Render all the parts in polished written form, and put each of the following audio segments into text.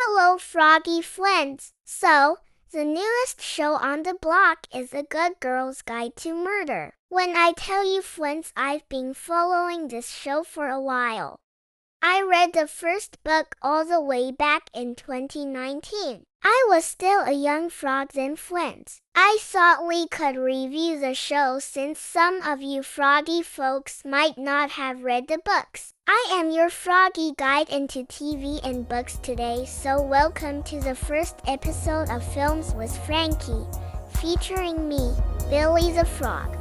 Hello, froggy friends. So, the newest show on the block is A Good Girl's Guide to Murder. When I tell you friends, I've been following this show for a while. I read the first book all the way back in 2019. I was still a young frog then, friends. I thought we could review the show since some of you froggy folks might not have read the books. I am your froggy guide into TV and books today, so welcome to the first episode of Films with Frankie, featuring me, Billy the Frog.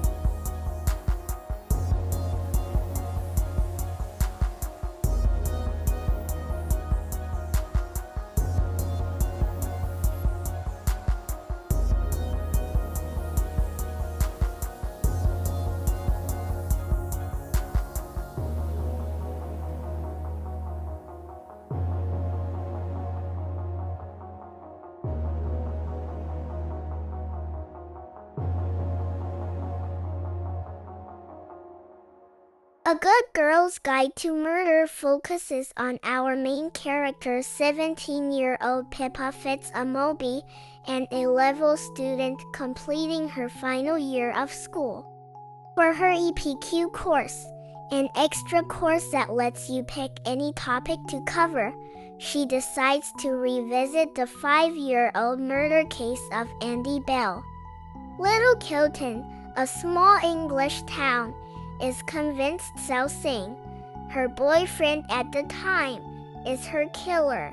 A Good Girl's Guide to Murder focuses on our main character, 17-year-old Pippa Fitz-Amobi, an A-level student completing her final year of school. For her EPQ course, an extra course that lets you pick any topic to cover, she decides to revisit the 5-year-old murder case of Andy Bell. Little Kilton, a small English town, is convinced Sel Singh, her boyfriend at the time, is her killer,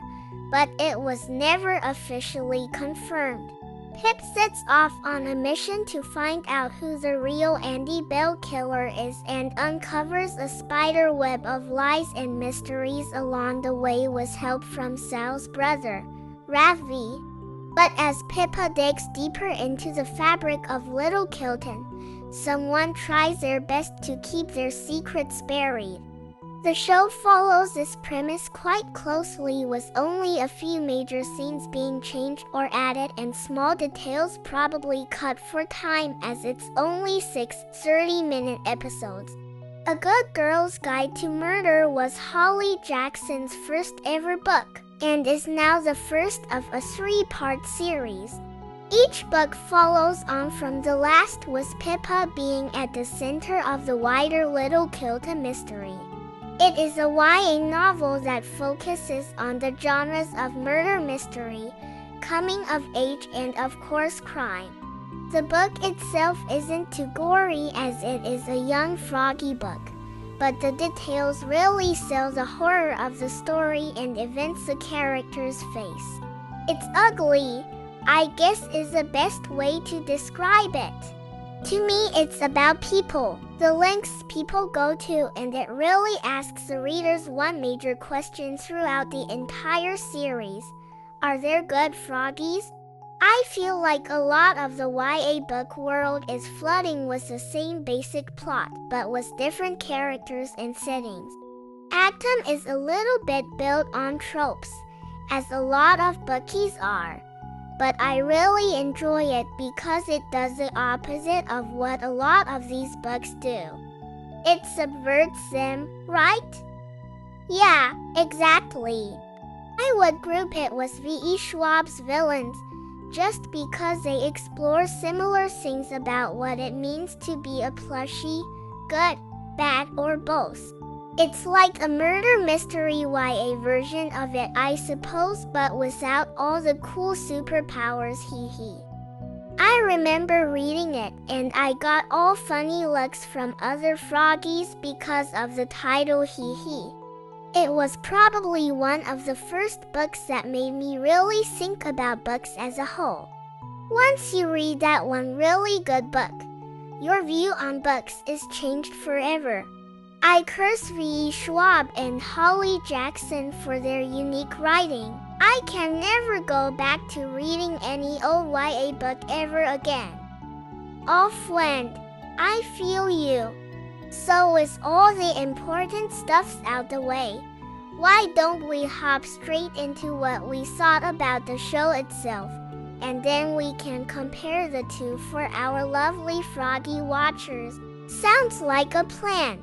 but it was never officially confirmed. Pip sets off on a mission to find out who the real Andy Bell killer is and uncovers a spider web of lies and mysteries along the way with help from Sel's brother, Ravi. But as Pippa digs deeper into the fabric of Little Kilton, someone tries their best to keep their secrets buried. The show follows this premise quite closely, with only a few major scenes being changed or added and small details probably cut for time, as it's only 6 30-minute episodes. A Good Girl's Guide to Murder was Holly Jackson's first ever book, and is now the first of a 3-part series. Each book follows on from the last, with Pippa being at the center of the wider Little Kilton mystery. It is a YA novel that focuses on the genres of murder mystery, coming of age, and of course crime. The book itself isn't too gory as it is a young froggy book, but the details really sell the horror of the story and events the characters face. It's ugly, I guess, is the best way to describe it. To me, it's about people, the lengths people go to, and it really asks the readers one major question throughout the entire series. Are there good froggies? I feel like a lot of the YA book world is flooding with the same basic plot, but with different characters and settings. Actum is a little bit built on tropes, as a lot of bookies are. But I really enjoy it because it does the opposite of what a lot of these books do. It subverts them, right? Yeah, exactly. I would group it with V.E. Schwab's villains, just because they explore similar things about what it means to be a plushie, good, bad, or both. It's like a murder mystery YA version of it, I suppose, but without all the cool superpowers, hee. I remember reading it, and I got all funny looks from other froggies because of the title, hee. It was probably one of the first books that made me really think about books as a whole. Once you read that one really good book, your view on books is changed forever. I curse V.E. Schwab and Holly Jackson for their unique writing. I can never go back to reading any old YA book ever again. Oh friend, I feel you. So with all the important stuffs out the way, why don't we hop straight into what we thought about the show itself, and then we can compare the two for our lovely froggy watchers. Sounds like a plan.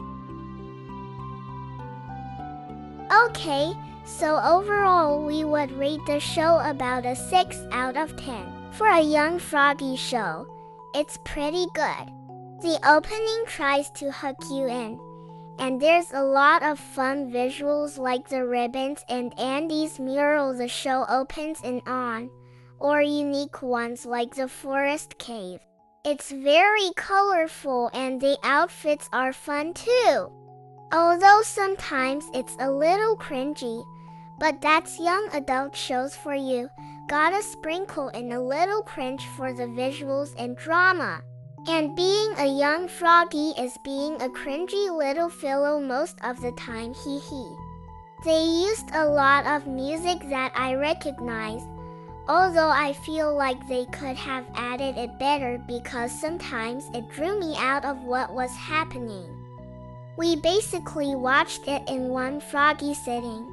Okay, so overall we would rate the show about a 6 out of 10. For a young froggy show, it's pretty good. The opening tries to hook you in, and there's a lot of fun visuals like the ribbons and Andy's mural the show opens in on, or unique ones like the forest cave. It's very colorful and the outfits are fun too. Although sometimes it's a little cringy, but that's young adult shows for you. Gotta sprinkle in a little cringe for the visuals and drama. And being a young froggy is being a cringy little fellow most of the time, hee hee. They used a lot of music that I recognize, although I feel like they could have added it better because sometimes it drew me out of what was happening. We basically watched it in one froggy sitting,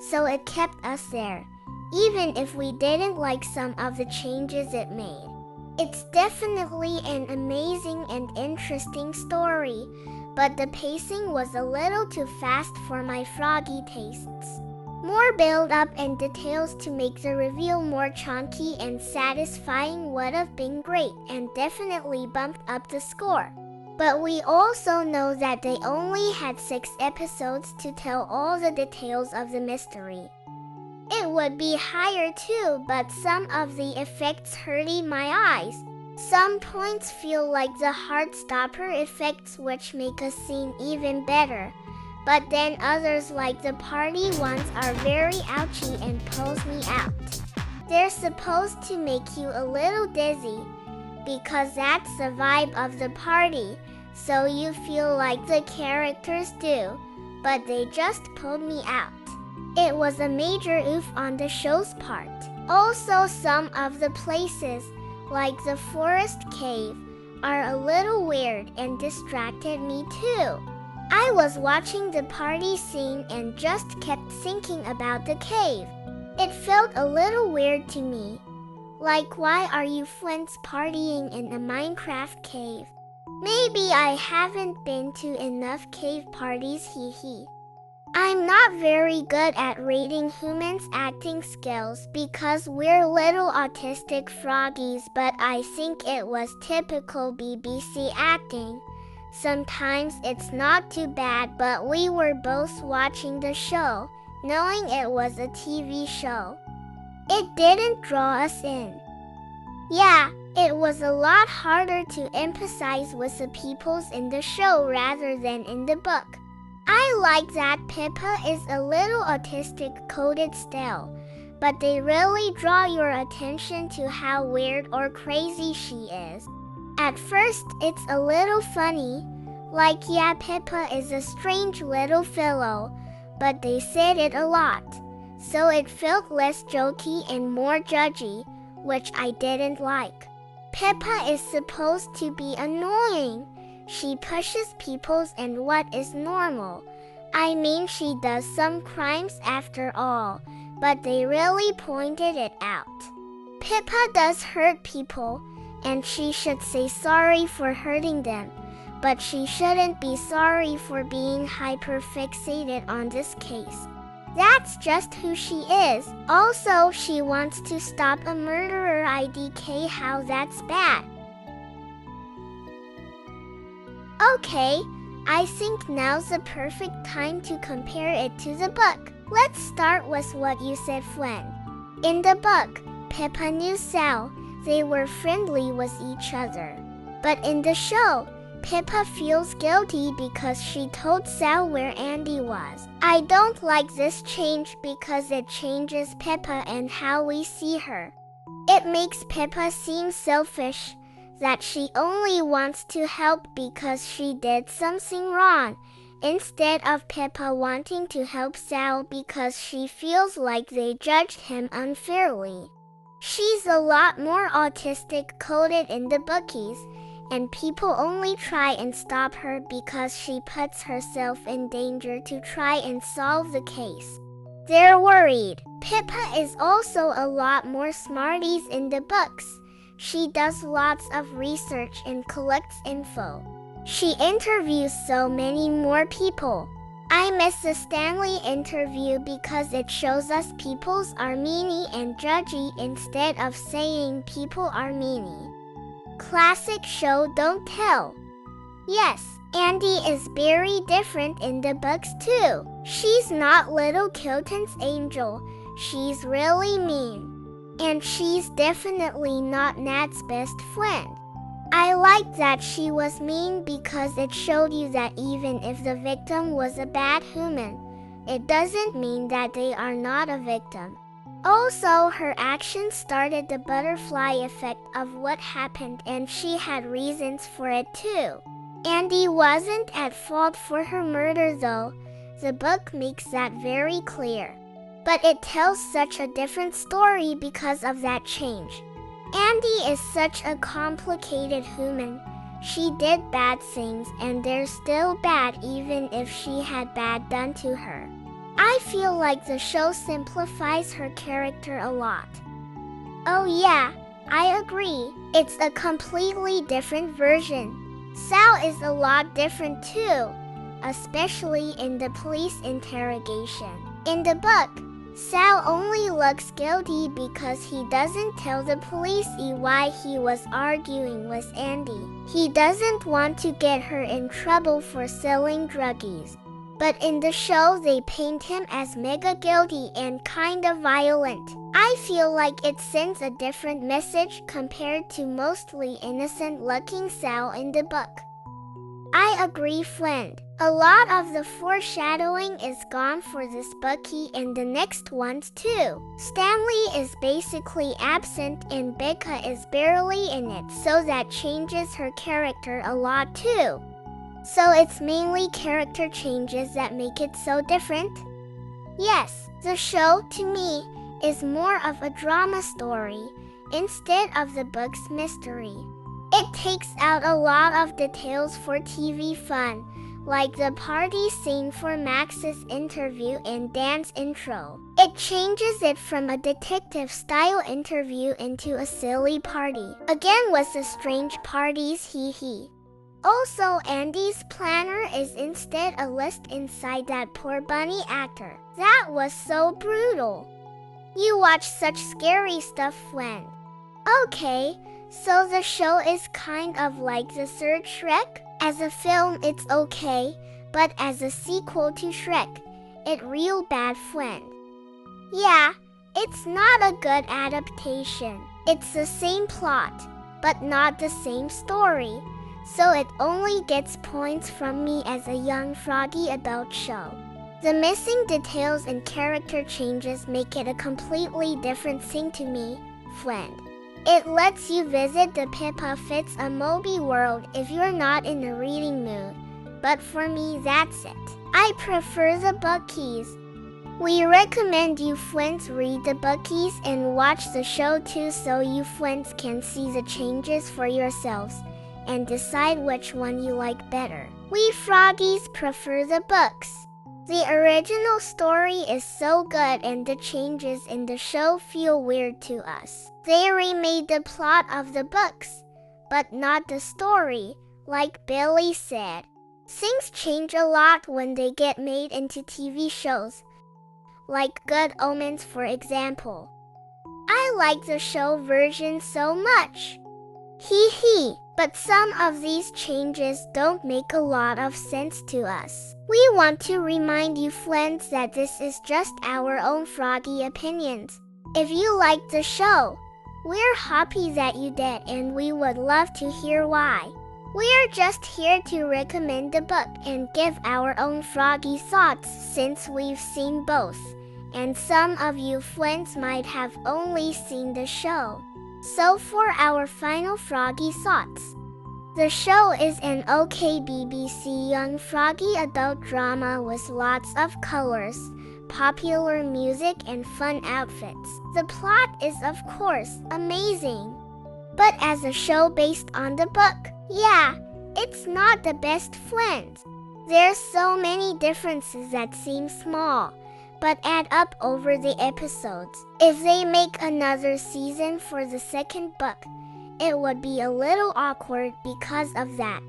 so it kept us there, even if we didn't like some of the changes it made. It's definitely an amazing and interesting story, but the pacing was a little too fast for my froggy tastes. More build-up and details to make the reveal more chunky and satisfying would have been great and definitely bumped up the score. But we also know that they only had 6 episodes to tell all the details of the mystery. It would be higher too, but some of the effects hurted my eyes. Some points feel like the heart-stopper effects which make a scene even better. But then others like the party ones are very ouchy and pulls me out. They're supposed to make you a little dizzy, because that's the vibe of the party, so you feel like the characters do, but they just pulled me out. It was a major oof on the show's part. Also, some of the places, like the forest cave, are a little weird and distracted me too. I was watching the party scene and just kept thinking about the cave. It felt a little weird to me. Like, why are you friends partying in a Minecraft cave? Maybe I haven't been to enough cave parties, hee hee. I'm not very good at rating humans' acting skills because we're little autistic froggies, but I think it was typical BBC acting. Sometimes it's not too bad, but we were both watching the show, knowing it was a TV show. It didn't draw us in. Yeah, it was a lot harder to empathize with the peoples in the show rather than in the book. I like that Pippa is a little autistic coded still, but they really draw your attention to how weird or crazy she is. At first, it's a little funny, like yeah, Pippa is a strange little fellow, but they said it a lot, so it felt less jokey and more judgy, which I didn't like. Pippa is supposed to be annoying. She pushes peoples and what is normal. I mean, she does some crimes after all, but they really pointed it out. Pippa does hurt people, and she should say sorry for hurting them, but she shouldn't be sorry for being hyper-fixated on this case. That's just who she is. Also, she wants to stop a murderer. IDK, how that's bad. Okay, I think now's the perfect time to compare it to the book. Let's start with what you said, Flynn. In the book, Pippa knew Sal. They were friendly with each other. But in the show, Pippa feels guilty because she told Sal where Andy was. I don't like this change because it changes Pippa and how we see her. It makes Pippa seem selfish, that she only wants to help because she did something wrong, instead of Pippa wanting to help Sal because she feels like they judged him unfairly. She's a lot more autistic coded in the bookies, and people only try and stop her because she puts herself in danger to try and solve the case. They're worried. Pippa is also a lot more smarties in the books. She does lots of research and collects info. She interviews so many more people. I miss the Stanley interview because it shows us peoples are meanie and judgy instead of saying people are meanie. Classic show don't tell. Yes, Andy is very different in the books too. She's not Little Kilton's angel. She's really mean. And she's definitely not Nat's best friend. I liked that she was mean because it showed you that even if the victim was a bad human, it doesn't mean that they are not a victim. Also, her actions started the butterfly effect of what happened, and she had reasons for it too. Andy wasn't at fault for her murder though. The book makes that very clear. But it tells such a different story because of that change. Andy is such a complicated human. She did bad things and they're still bad even if she had bad done to her. I feel like the show simplifies her character a lot. Oh yeah, I agree. It's a completely different version. Sal is a lot different too, especially in the police interrogation. In the book, Sal only looks guilty because he doesn't tell the police why he was arguing with Andy. He doesn't want to get her in trouble for selling druggies. But in the show, they paint him as mega guilty and kind of violent. I feel like it sends a different message compared to mostly innocent-looking Sal in the book. I agree, friend. A lot of the foreshadowing is gone for this bookie and the next ones too. Stanley is basically absent and Becca is barely in it, so that changes her character a lot too. So it's mainly character changes that make it so different? Yes, the show, to me, is more of a drama story instead of the book's mystery. It takes out a lot of details for TV fun, like the party scene for Max's interview and Dan's intro. It changes it from a detective-style interview into a silly party. Again with the strange parties, hee. Also, Andy's planner is instead a list inside that poor bunny actor. That was so brutal. You watch such scary stuff, friend. Okay, so the show is kind of like the third Shrek? As a film, it's okay, but as a sequel to Shrek, it's real bad, friend. Yeah, it's not a good adaptation. It's the same plot, but not the same story. So it only gets points from me as a young froggy adult show. The missing details and character changes make it a completely different thing to me, friend. It lets you visit the Pippa Fits a Moby world if you're not in a reading mood, but for me that's it. I prefer the bookies. We recommend you friends read the bookies and watch the show too so you friends can see the changes for yourselves and decide which one you like better. We froggies prefer the books. The original story is so good and the changes in the show feel weird to us. They remade the plot of the books, but not the story, like Billy said. Things change a lot when they get made into TV shows, like Good Omens for example. I like the show version so much. Hee. But some of these changes don't make a lot of sense to us. We want to remind you friends that this is just our own froggy opinions. If you liked the show, we're happy that you did and we would love to hear why. We're just here to recommend the book and give our own froggy thoughts since we've seen both, and some of you friends might have only seen the show. So for our final froggy thoughts. The show is an okay BBC young froggy adult drama with lots of colors, popular music and fun outfits. The plot is of course amazing. But as a show based on the book, yeah, it's not the best friend. There's so many differences that seem small, but add up over the episodes. If they make another season for the second book, it would be a little awkward because of that.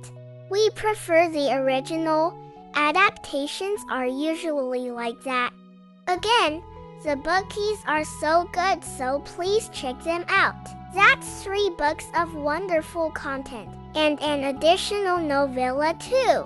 We prefer the original, Adaptations are usually like that. Again, the bookies are so good, so please check them out. That's 3 books of wonderful content, and an additional novella too.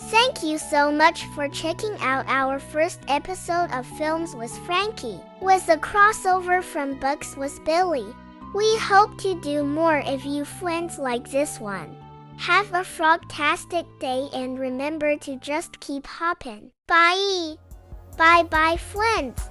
Thank you so much for checking out our first episode of Films with Frankie, with a crossover from Books with Billy. We hope to do more if you friends like this one. Have a frogtastic day and remember to just keep hopping. Bye! Bye bye friends!